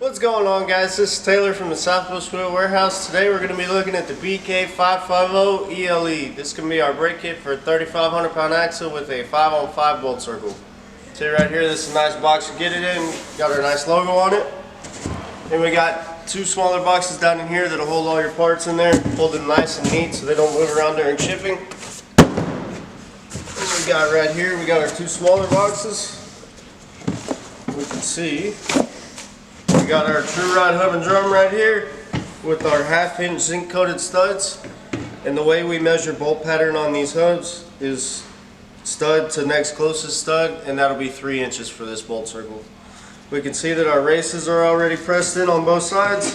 What's going on, guys? This is Taylor from the Southwest Wheel Warehouse. Today we're going to be looking at the BK550 ELE. This can be our brake kit for a 3,500 pound axle with a 5-on-5 bolt circle. See right here, this is a nice box to get it in. Got our nice logo on it. And we got two smaller boxes down in here that'll hold all your parts in there, hold them nice and neat so they don't move around during shipping. And we got right here, we got our two smaller boxes. We can see we got our true ride hub and drum right here with our 1/2 inch zinc coated studs. And the way we measure bolt pattern on these hubs is stud to next closest stud, and that'll be 3 inches for this bolt circle. We can see that our races are already pressed in on both sides.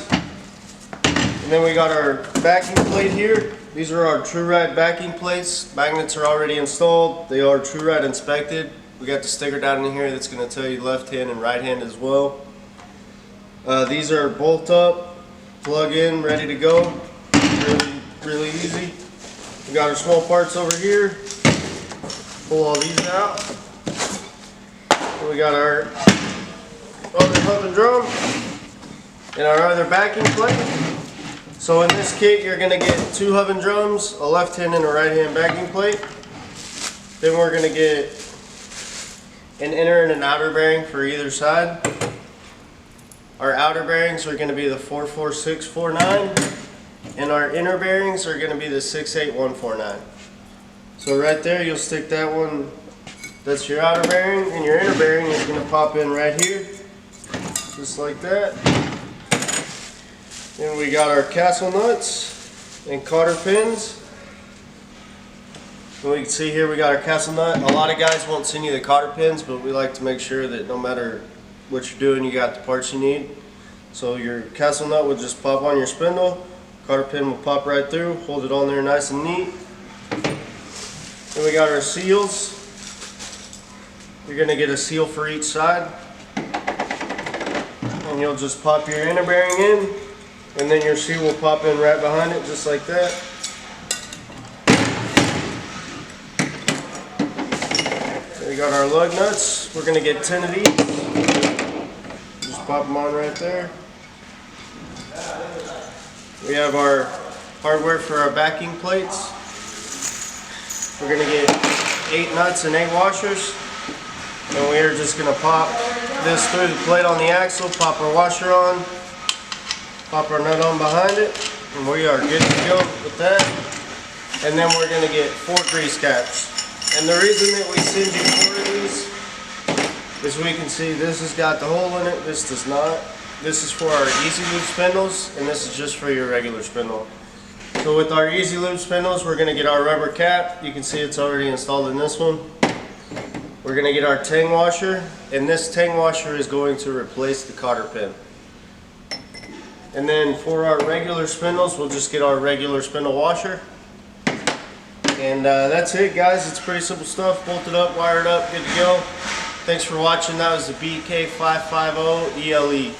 And then we got our backing plate here. These are our true ride backing plates. Magnets are already installed. They are true ride inspected. We got the sticker down in here that's going to tell you left hand and right hand as well. These are bolt up, plug in, ready to go. Really easy. We got our small parts over here. Pull all these out. And we got our other hub and drum and our other backing plate. So in this kit you're going to get 2 hub and drums, a left hand and a right hand backing plate. Then we're going to get an inner and an outer bearing for either side. Our outer bearings are going to be the 44649 and our inner bearings are going to be the 68149. So right there you'll stick that one, that's your outer bearing, and your inner bearing is going to pop in right here, just like that. Then we got our castle nuts and cotter pins. And we can see here we got our castle nut. A lot of guys won't send you the cotter pins, but we like to make sure that no matter what you're doing, you got the parts you need. So your castle nut will just pop on your spindle, cotter pin will pop right through, hold it on there nice and neat. Then we got our seals. You're going to get a seal for each side, and you'll just pop your inner bearing in, and then your seal will pop in right behind it, just like that. We got our lug nuts. We're going to get 10 of these. Just pop them on right there. We have our hardware for our backing plates. We're going to get 8 nuts and 8 washers. And we are just going to pop this through the plate on the axle, pop our washer on, pop our nut on behind it, and we are good to go with that. And then we're going to get 4 grease caps. And the reason that we send you 4 of these is we can see this has got the hole in it, this does not. This is for our Easy Lube spindles, and this is just for your regular spindle. So with our Easy Lube spindles, we're going to get our rubber cap. You can see it's already installed in this one. We're going to get our tang washer, and this tang washer is going to replace the cotter pin. And then for our regular spindles, we'll just get our regular spindle washer. And that's it, guys. It's pretty simple stuff. Bolted up, wired up, good to go. Thanks for watching. That was the BK550 ELE.